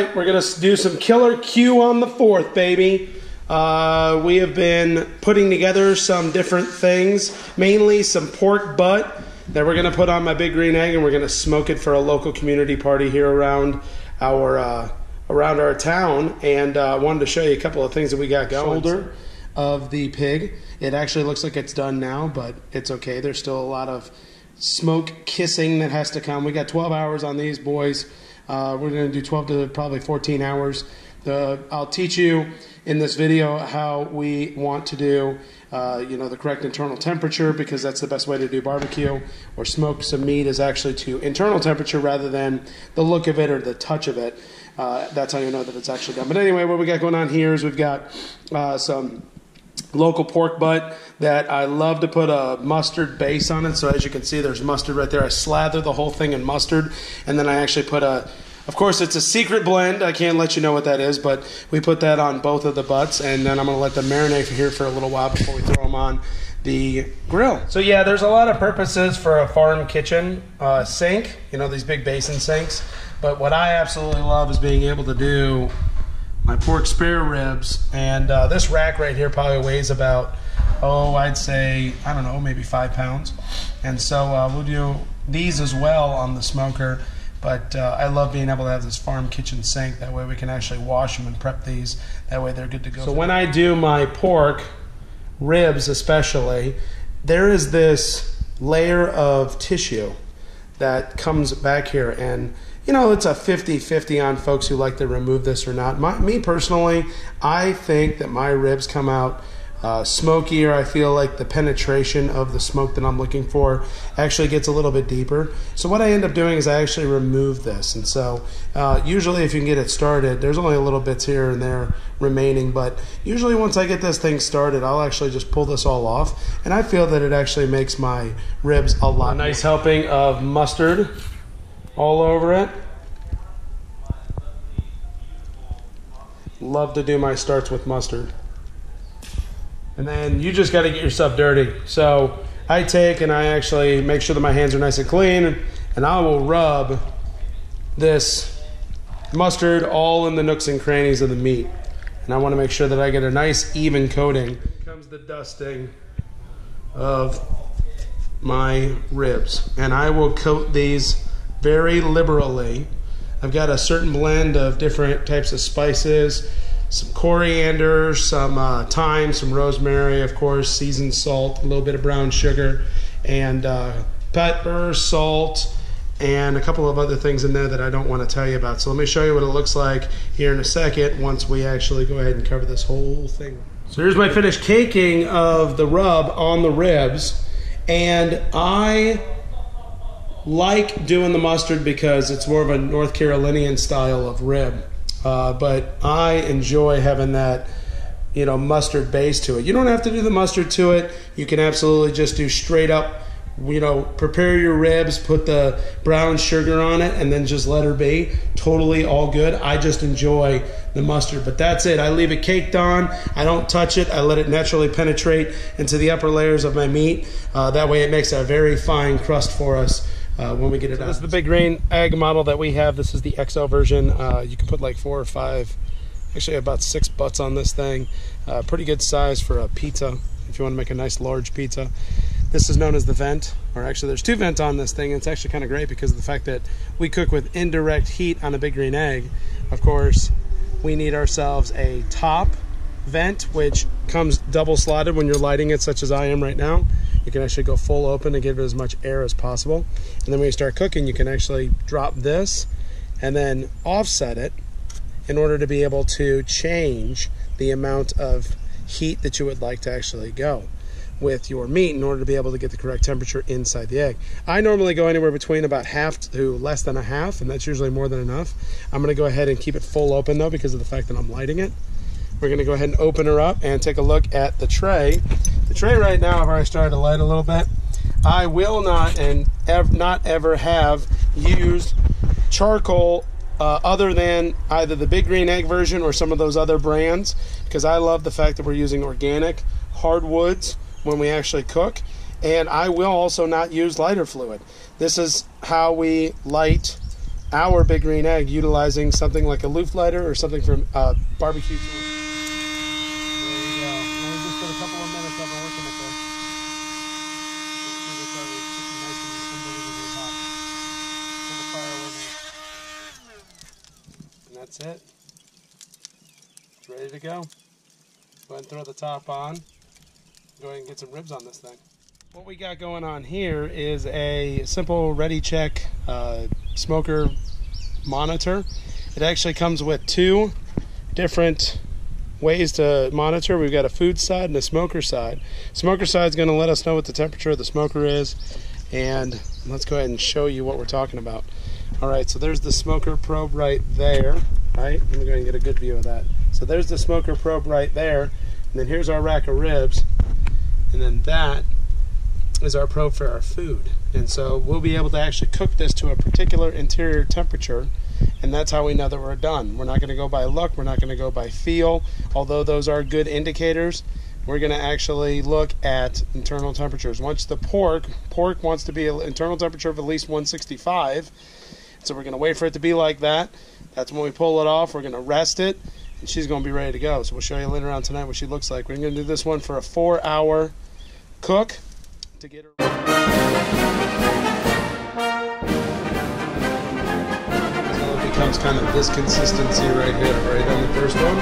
right, we're going to do some Killer Q on the 4th, baby. We have been putting together some different things, mainly some pork butt that we're going to put on my Big Green Egg, and we're going to smoke it for a local community party here around our town. And I wanted to show you a couple of things that we got going. Shoulder of the pig. It actually looks like it's done now, but it's okay. There's still a lot of smoke kissing that has to come. We got 12 hours on these boys. We're going to do 12 to probably 14 hours. I'll teach you in this video how we want to do the correct internal temperature, because that's the best way to do barbecue or smoke some meat, is actually to internal temperature rather than the look of it or the touch of it. That's how you know that it's actually done. But anyway, what we got going on here is we've got some local pork butt that I love to put a mustard base on it. So as you can see, there's mustard right there. I slather the whole thing in mustard, and then I actually put of course it's a secret blend. I can't let you know what that is, but we put that on both of the butts, and then I'm going to let them marinate here for a little while before we throw them on the grill. So yeah, there's a lot of purposes for a farm kitchen sink, these big basin sinks. But what I absolutely love is being able to do my pork spare ribs, and this rack right here probably weighs about, I'd say, I don't know, maybe 5 pounds. And so we'll do these as well on the smoker, but I love being able to have this farm kitchen sink. That way we can actually wash them and prep these. That way they're good to go. So when I do my pork ribs especially, there is this layer of tissue that comes back here, and it's a 50-50 on folks who like to remove this or not. Me personally, I think that my ribs come out smokier. I feel like the penetration of the smoke that I'm looking for actually gets a little bit deeper. So what I end up doing is I actually remove this. And so usually if you can get it started, there's only a little bits here and there remaining. But usually once I get this thing started, I'll actually just pull this all off. And I feel that it actually makes my ribs a lot. A nice helping of mustard all over it. Love to do my starts with mustard. And then you just got to get yourself dirty. So I take and I actually make sure that my hands are nice and clean, and I will rub this mustard all in the nooks and crannies of the meat. And I want to make sure that I get a nice even coating. Here comes the dusting of my ribs. And I will coat these very liberally. I've got a certain blend of different types of spices, some coriander, some thyme, some rosemary, of course, seasoned salt, a little bit of brown sugar, and pepper, salt, and a couple of other things in there that I don't want to tell you about. So let me show you what it looks like here in a second once we actually go ahead and cover this whole thing. So here's my finished caking of the rub on the ribs, and I like doing the mustard because it's more of a North Carolinian style of rib, but I enjoy having that mustard base to it. You don't have to do the mustard to it. You can absolutely just do straight up, prepare your ribs, put the brown sugar on it, and then just let her be. Totally all good. I just enjoy the mustard, but that's it. I leave it caked on. I don't touch it. I let it naturally penetrate into the upper layers of my meat. That way it makes a very fine crust for us when we get it out. This is the Big Green Egg model that we have. This is the XL version. You can put like 4 or 5, actually about 6 butts on this thing. Pretty good size for a pizza if you want to make a nice large pizza. This is known as the vent, or actually there's 2 vents on this thing. It's actually kind of great because of the fact that we cook with indirect heat on a Big Green Egg. Of course, we need ourselves a top vent, which comes double slotted when you're lighting it, such as I am right now. You can actually go full open and give it as much air as possible. And then when you start cooking, you can actually drop this and then offset it in order to be able to change the amount of heat that you would like to actually go with your meat in order to be able to get the correct temperature inside the egg. I normally go anywhere between about half to less than a half, and that's usually more than enough. I'm going to go ahead and keep it full open though because of the fact that I'm lighting it. We're going to go ahead and open her up and take a look at the tray. The tray right now, I've already started to light a little bit. I will not ever have used charcoal other than either the Big Green Egg version or some of those other brands, because I love the fact that we're using organic hardwoods when we actually cook. And I will also not use lighter fluid. This is how we light our big green egg utilizing something like a loop lighter or something from barbecue tool. There you go. Let me just put a couple of minutes up and working at this. It's already nice and unbelievably hot. Put the fire away now. And that's it. It's ready to go. Go ahead and throw the top on. Go ahead and get some ribs on this thing. What we got going on here is a simple Ready Check smoker monitor. It actually comes with two different ways to monitor. We've got a food side and a smoker side. Smoker side is going to let us know what the temperature of the smoker is, and let's go ahead and show you what we're talking about. Alright, so there's the smoker probe right there. Right? Let me go ahead and get a good view of that. So there's the smoker probe right there, and then here's our rack of ribs, and then that is our probe for our food. And so we'll be able to actually cook this to a particular interior temperature, and that's how we know that we're done. We're not going to go by look, we're not going to go by feel, although those are good indicators. We're going to actually look at internal temperatures. Once the pork wants to be an internal temperature of at least 165, so we're going to wait for it to be like that. That's when we pull it off. We're going to rest it, and she's going to be ready to go. So we'll show you later on tonight what she looks like. We're going to do this one for a 4-hour cook to get her. So it becomes kind of this consistency right here, right on the first one.